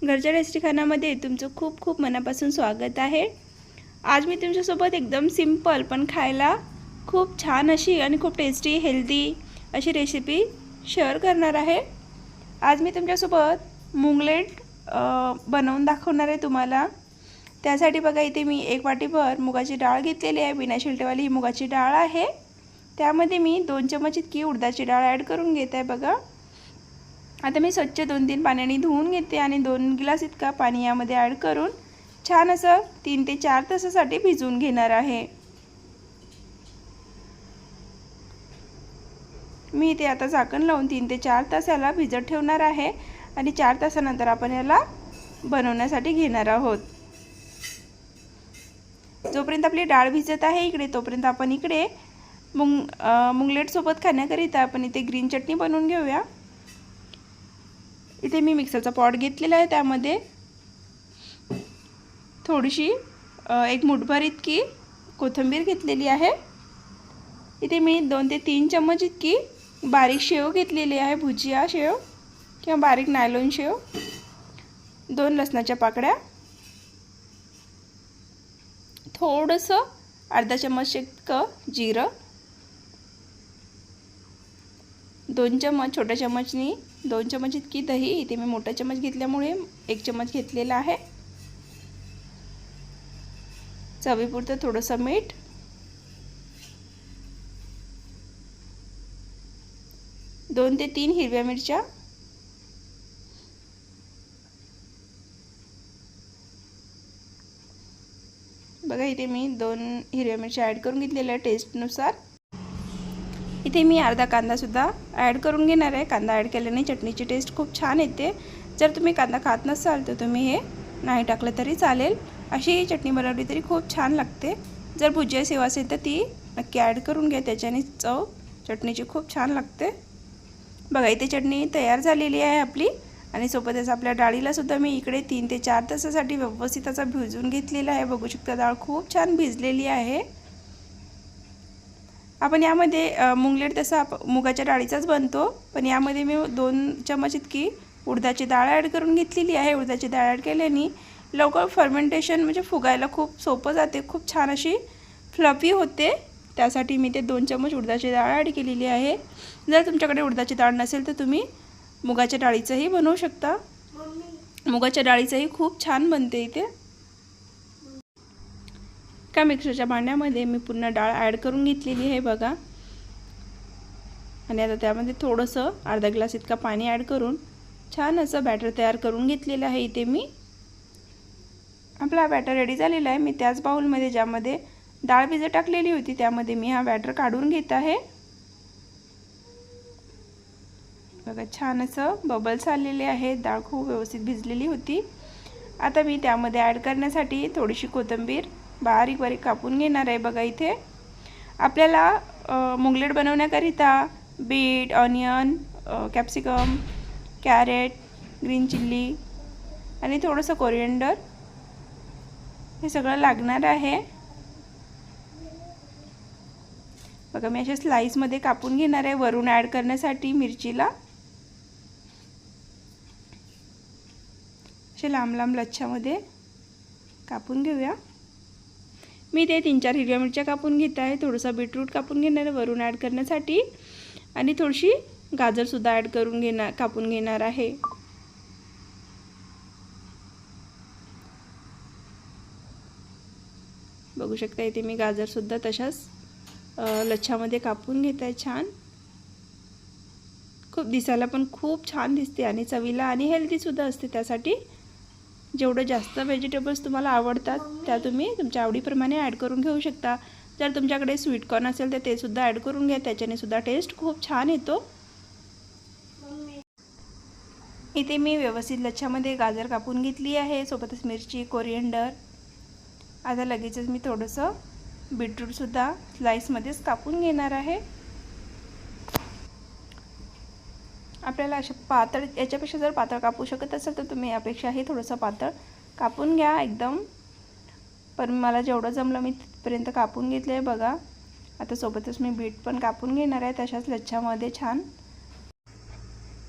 घरच्या टेस्टी खाण्यामध्ये तुमचं खूप खूप मनापासून स्वागत आहे। आज मी तुमच्यासोबत एकदम सिंपल पण खायला खूप छान अशी आणि खूप टेस्टी हेल्दी अशी रेसिपी शेअर करणार आहे। आज मी तुमच्यासोबत मुंगलेट बनवून दाखवणार आहे तुम्हाला। त्यासाठी बघा इथे मी 1 वाटीभर मुगाची डाळ घेतलेली आहे। बिना शिलटेवाली ही मुगाची डाळ आहे। त्यामध्ये मी 2 चमच इतकी उडदाची डाळ ॲड करून घेत आहे। बघा आता मी स्वच्छ 2-3 पाण्याने धुवून घेते आणि 2 ग्लास इतका पाणी यामध्ये ॲड करून छान असं 3 ते 4 तासासाठी भिजवून घेणार आहे। मी इथे आता झाकण लावून 3 ते 4 तास याला भिजत ठेवणार आहे आणि 4 तासानंतर आपण याला बनवण्यासाठी घेणार आहोत। जोपर्यंत आपली डाळ भिजत आहे इकडे तोपर्यंत आपण इकडे मुंगलेट सोबत खाण्याकरिता आपण इथे ग्रीन चटणी बनवून घेऊया। इथे मी मिक्सरचा पॉट घेतलेला आहे। त्यामध्ये थोडीशी 1 मुठभर इतकी कोथिंबीर घेतलेली आहे। इथे मी 2 ते 3 चमच इतकी बारीक शेव घेतलेली आहे, भुजिया शेव किंवा बारीक नायलॉन शेव, 2 लसणाच्या पाकळ्या, थोडंसं अर्धा चमच इतकं जिरं, 2 चमच छोट्या चमचनी 2 चमच इतकी दही, इथे मी मोठा चमच घेतल्यामुळे 1 चमच घेतलेला आहे, चवीपुरतं थोडंसं मीठ, 2 ते 3 हिरव्या मिरच्या, बघा इथे मी 2 हिरव्या मिरच्या ॲड करून घेतलेल्या टेस्टनुसार। इथे मी अर्धा कांदा सुद्धा ॲड करून घेणार आहे। कांदा ॲड केल्याने चटणीची टेस्ट खूप छान येते। जर तुम्ही कांदा खात नसाल तर तुम्ही हे नाही टाकलं तरी चालेल। अशी चटणी बनवली तरी खूप छान लागते। जर भुजिया शेव असेल तर ती नक्की ॲड करून घ्या, त्याच्याने चव चटणीची खूप छान लागते। बघा इथे चटणी तयार झालेली आहे आपली आणि सोबतच आपल्या डाळीला सुद्धा मी इकडे 3 ते 4 तासासाठी व्यवस्थित असा भिजवून घेतलेला आहे। बघू शकता डाळ खूप छान भिजलेली आहे। आपण यामध्ये मुंगलेट तसा मुगाच्या डाळीचाच बनतो, पण यामध्ये मी 2 चमच इतकी उडदाची डाळ ॲड करून घेतलेली आहे। उडदाची डाळ ॲड केल्याने लवकर फर्मेंटेशन म्हणजे फुगायला खूप सोपं जाते, खूप छान अशी फ्लफी होते। त्यासाठी मी ते 2 चमच उडदाची डाळ ॲड केलेली आहे। जर तुमच्याकडे उडदाची डाळ नसेल तर तुम्ही मुगाच्या डाळीचंही बनवू शकता। मुगाच्या डाळीचंही खूप छान बनते। इथे का मिक्सरच्या भांड्यामध्ये मी पुन्हा डाळ ॲड करून घेतलेली आहे बघा, आणि आता त्यामध्ये थोडंसं अर्धा ग्लास इतका पाणी ॲड करून छान असं बॅटर तयार करून घेतलेलं आहे। इथे मी आपला बॅटर रेडी झालेला आहे। मी त्याच बाउलमध्ये ज्यामध्ये डाळ भिजत टाकलेली होती त्यामध्ये मी हा बॅटर काढून घेत आहे। बघा छान असं बबल्स आलेले आहेत, डाळ खूप व्यवस्थित भिजलेली होती। आता मी त्यामध्ये ॲड करण्यासाठी थोडीशी कोथिंबीर बारीक बारीक कापून घेणार आहे। बघा इथे आपल्याला मुंगलेट बनवण्याकरिता beet, onion, capsicum, carrot, green chilli आणि थोडंसं कोरिएंडर हे सगळं लागणार आहे। बघा मी अशा स्लाइसमध्ये कापून घेणार आहे। वरून ॲड करण्यासाठी मिरचीला असे लांब लांब लच्छामध्ये कापून घेऊया। मी ते 3-4 हिरव्या मिरच्या कापून घेत आहे, थोडंसं बीटरूट कापून घेणार आहे वरून ॲड करण्यासाठी आणि थोडीशी गाजरसुद्धा ॲड करून कापून घेणार आहे। बघू शकता इथे मी गाजरसुद्धा तशाच लच्छामध्ये कापून घेत आहे। छान खूप दिसायला पण खूप छान दिसते आणि चवीला आणि हेल्दीसुद्धा असते। त्यासाठी जेवढं जास्त व्हेजिटेबल्स तुम्हाला आवडतात त्या तुम्ही तुमच्या आवडीप्रमाणे ॲड करून घेऊ शकता। जर तुमच्याकडे स्वीट कॉर्न असेल तर ते सुद्धा ॲड करून घ्या, त्याच्याने सुद्धा टेस्ट खूप छान येतो। इथे मी व्यवस्थित लच्छामध्ये गाजर कापून घेतली आहे, सोबतच मिरची, कोरिएंडर। आता लगेचच मी थोडंसं बीटरूटसुद्धा स्लाइसमध्येच कापून घेणार आहे। आपल्याला अशा पातळ याच्यापेक्षा जर पातळ कापू शकत असाल तर तुम्ही यापेक्षाही थोडंसं पातळ कापून घ्या एकदम, पण मला जेवढं जमलं मी तिथपर्यंत कापून घेतलं आहे। बघा आता सोबतच मी बीट पण कापून घेणार आहे तशाच लच्छामध्ये छान।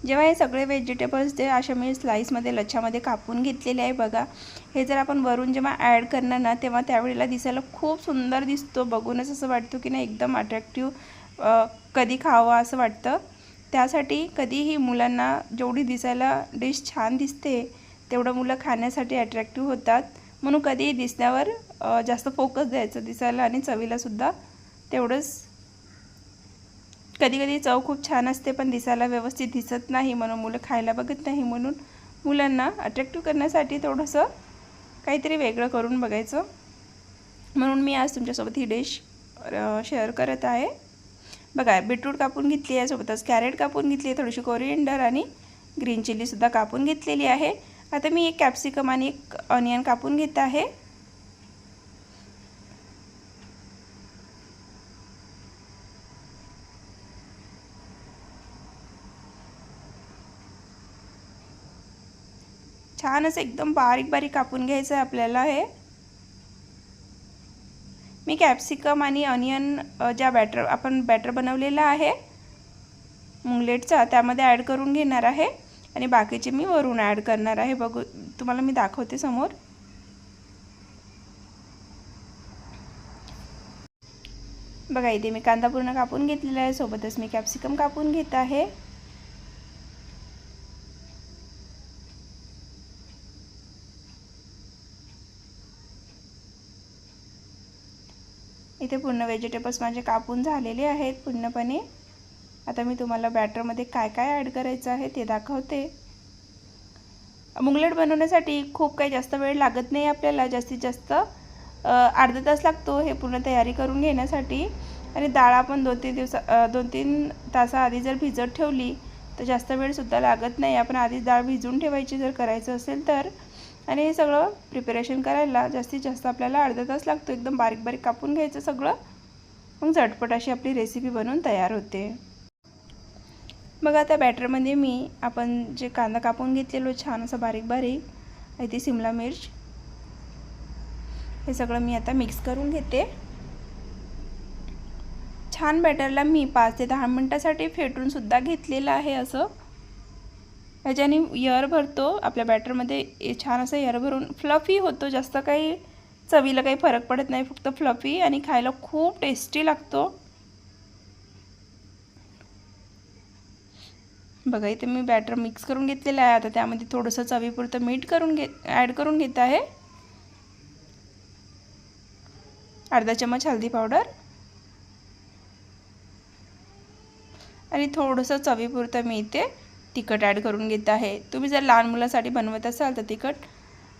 जेव्हा हे सगळे व्हेजिटेबल्स ते अशा मी स्लाईसमध्ये लच्छामध्ये कापून घेतलेले आहे बघा. हे जर आपण वरून जेव्हा ॲड करणार ना तेव्हा त्यावेळेला दिसायला खूप सुंदर दिसतो. बघूनच असं वाटतं की नाही एकदम अट्रॅक्टिव्ह, कधी खावं असं वाटतं. त्यासाठी कधीही मुलांना जेवढी दिसायला डिश छान दिसते तेवढं मुलं खाण्यासाठी अट्रॅक्टिव्ह होतात. म्हणून कधीही दिसण्यावर जास्त फोकस द्यायचं, दिसायला आणि चवीलासुद्धा तेवढंच. कधी कधी चव खूप छान असते पण दिसायला व्यवस्थित दिसत नाही, म्हणून मुलं खायला बघत नाही. म्हणून मुलांना अट्रॅक्टिव्ह करण्यासाठी थोडंसं काहीतरी वेगळं करून बघायचं. म्हणून मी आज तुमच्यासोबत ही डिश शेअर करत आहे. बघा, बीटरूट कापून घेतली आहे, सोबतच कॅरेट कापून घेतली आहे, थोडीशी कोरिएंडर आणि ग्रीन चिलीसुद्धा कापून घेतलेली आहे. आता मी एक कॅप्सिकम आणि एक ऑनियन कापून घेत आहे. छान असं एकदम बारीक बारीक कापून घ्यायचं आहे आपल्याला. हे मी कॅप्सिकम आणि ऑनियन ज्या आपण बॅटर बनवलेला आहे मुंगलेटचा त्यामध्ये ॲड करून घेणार आहे आणि बाकीचे मी वरून ॲड करणार आहे. बघू, तुम्हाला मी दाखवते समोर. बघा, इथे मी कांदा पूर्ण कापून घेतलेला आहे, सोबतच मी कॅप्सिकम कापून घेत आहे. इथे पूर्ण व्हेजिटेबल्स माझे कापून झालेले आहेत पूर्णपणे. आता मी तुम्हाला बॅटरमध्ये काय काय ॲड करायचं आहे ते दाखवते. मुंगलेट बनवण्यासाठी खूप काही जास्त वेळ लागत नाही आपल्याला, जास्तीत जास्त अर्धा तास लागतो हे पूर्ण तयारी करून घेण्यासाठी. आणि डाळ आपण 2-3 तासाआधी जर भिजत ठेवली तर जास्त वेळसुद्धा लागत नाही. आपण आधीच डाळ भिजवून ठेवायची जर करायचं असेल तर. आणि हे सगळं प्रिपरेशन करायला जास्तीत जास्त आपल्याला अर्धा तास लागतो. एकदम बारीक बारीक कापून घ्यायचं सगळं, मग झटपट अशी आपली रेसिपी बनवून तयार होते. बघा, आता बॅटरमध्ये मी आपण जे कांदा कापून घेतलेलो छान असं बारीक बारीक, आणि ती शिमला मिर्च, हे सगळं मी आता मिक्स करून घेते. छान बॅटरला मी 5 ते 10 मिनटासाठी फेटूनसुद्धा घेतलेलं आहे. असं ह्याच्याने एअर भरतो आपल्या बॅटरमध्ये, छान असं एअर भरून फ्लफी होतो. जास्त काही चवीला काही फरक पडत नाही, फक्त फ्लफी, आणि खायला खूप टेस्टी लागतो. बघा, इथे मी बॅटर मिक्स करून घेतलेलं आहे. आता त्यामध्ये थोडंसं चवीपुरतं मीठ ॲड करून घेत आहे. अर्धा चमच हळदी पावडर आणि थोडंसं चवीपुरतं मी इथे तिखट ॲड करून घेत आहे. तुम्ही जर लहान मुलासाठी बनवत असाल तर तिखट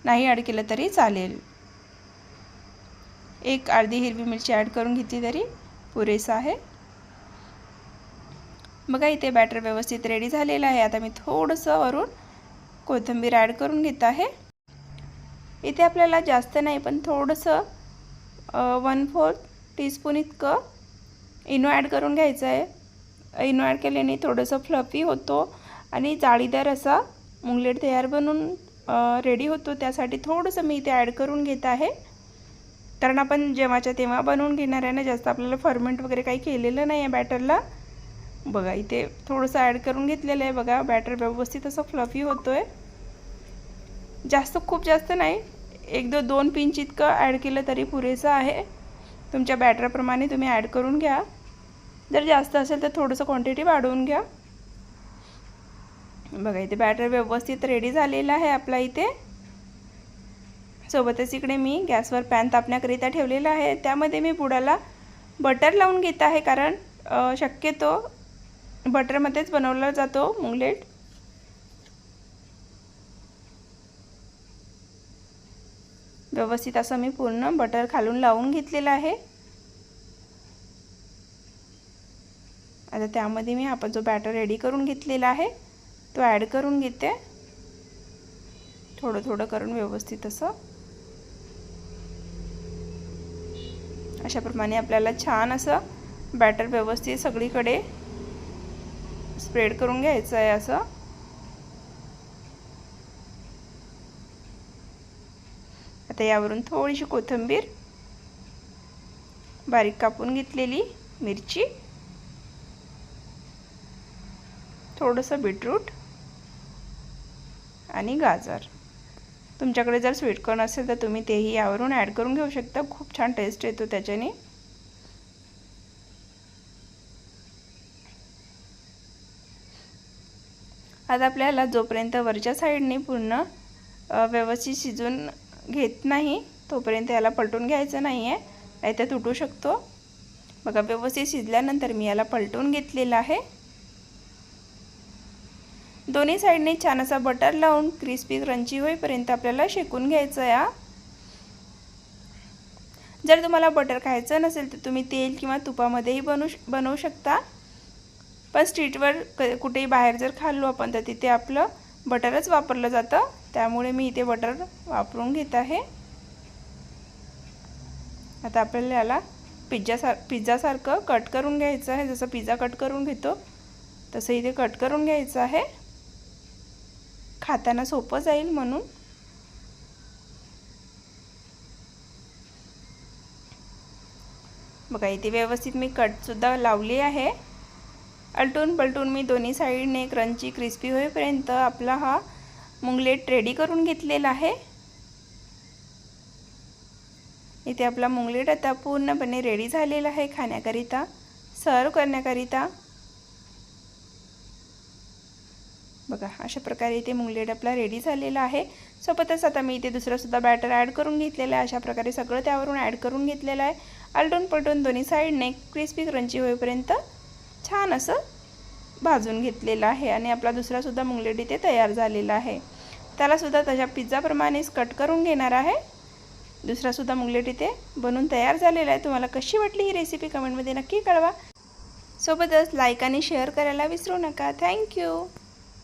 नाही ॲड केलं तरी चालेल. एक अर्धी हिरवी मिरची ॲड करून घेतली तरी पुरेसं आहे. बघा, इथे बॅटर व्यवस्थित रेडी झालेलं आहे. आता मी थोडंसं वरून कोथिंबीर ॲड करून घेत आहे. इथे आपल्याला जास्त नाही पण थोडंसं 1/4 टीस्पून इतकं इनो ॲड करून घ्यायचं आहे. इनो ॲड केल्याने थोडंसं फ्लफी होतो आणि जाळीदार असा मुंगलेट तयार बनून रेडी होतो. त्यासाठी थोडंसं मी इथे ॲड करून घेत आहे, कारण आपण जेव्हाच्या तेव्हा बनवून घेणार आहे ना, जास्त आपल्याला फर्मेंट वगैरे काही केलेलं नाही आहे बॅटरला. बघा, इथे थोडंसं ॲड करून घेतलेलं आहे. बघा, बॅटर व्यवस्थित असं फ्लफी होतो आहे. जास्त खूप जास्त नाही, 1-2 पिंच इतकं ॲड केलं तरी पुरेसं आहे. तुमच्या बॅटरप्रमाणे तुम्ही ॲड करून घ्या. जर जास्त असेल तर थोडंसं क्वांटिटी वाढवून घ्या. बघा, इथे बॅटर व्यवस्थित रेडी झालेला आहे आपला इथे. सोबतच इकडे मी गॅसवर पॅन तापण्याकरिता ठेवलेला आहे. त्यामध्ये मी बुडाला बटर लावून घेत आहे, कारण शक्यतो बटरमध्येच बनवला जातो मुंगलेट. व्यवस्थित असं मी पूर्ण बटर खालून लावून घेतलेलं आहे. आता त्यामध्ये मी आपण जो बॅटर रेडी करून घेतलेला आहे तो ॲड करून घेते. थोडं थोडं करून व्यवस्थित असं अशाप्रमाणे आपल्याला छान असं बॅटर व्यवस्थित सगळीकडे स्प्रेड करून घ्यायचं आहे. असं आता यावरून थोडीशी कोथिंबीर, बारीक कापून घेतलेली मिरची, थोडंसं बीटरूट आणि गाजर. तुमच्याकडे जर स्वीटकॉर्न असेल तर तुम्ही तेही यावरून ॲड करून घेऊ शकता. खूप छान टेस्ट येतो त्याच्याने. आता आपल्याला जोपर्यंत वरच्या साईडने पूर्ण व्यवस्थित शिजून घेत नाही तोपर्यंत याला पलटून घ्यायचं नाही आहे, नाही तर तुटू शकतो. बघा, व्यवस्थित शिजल्यानंतर मी याला पलटून घेतलेलं आहे. दोन्ही साईडने छान असा बटर लावून क्रिस्पी क्रंची होईपर्यंत आपल्याला शेकून घ्यायचं आहे. जर तुम्हाला बटर खायचं नसेल तर तुम्ही तेल किंवा तुपामध्येही बनवू शकता. पण स्ट्रीटवर कुठेही बाहेर जर खाल्लो आपण तर तिथे आपलं बटरच वापरलं जातं, त्यामुळे मी इथे बटर वापरून घेत आहे. आता आपल्याला याला पिझ्झासारखं कट करून घ्यायचं आहे. जसं पिझ्झा कट करून घेतो तसं इथे कट करून घ्यायचं आहे, खाताना सोपं जाईल म्हणून. बघा, इथे व्यवस्थित मी कटसुद्धा लावली आहे. अलटून पलटून मी दोन्ही साईडने क्रंची क्रिस्पी होईपर्यंत आपला हा मुंगलेट रेडी करून घेतलेला आहे. इथे आपला मुंगलेट आता पूर्णपणे रेडी झालेला आहे खाण्याकरिता, सर्व करण्याकरिता. बघा, अशा प्रकारे इथे मुंगलेट आपला रेडी झालेला आहे. सोबतच आता मी इथे दुसरासुद्धा बॅटर ॲड करून घेतलेला आहे. अशा प्रकारे सगळं त्यावरून ॲड करून घेतलेलं आहे. अलटून पलटून दोन्ही साईडने क्रिस्पी क्रंची होईपर्यंत छान असं भाजून घेतलेलं आहे. आणि आपला दुसरासुद्धा मुंगलेट इथे तयार झालेला आहे. त्यालासुद्धा तशा पिझ्झाप्रमाणेच कट करून घेणार आहे. दुसरासुद्धा मुंगलेट इथे बनवून तयार झालेला आहे. तुम्हाला कशी वाटली ही रेसिपी कमेंटमध्ये नक्की कळवा. सोबतच लाईक आणि शेअर करायला विसरू नका. थँक्यू.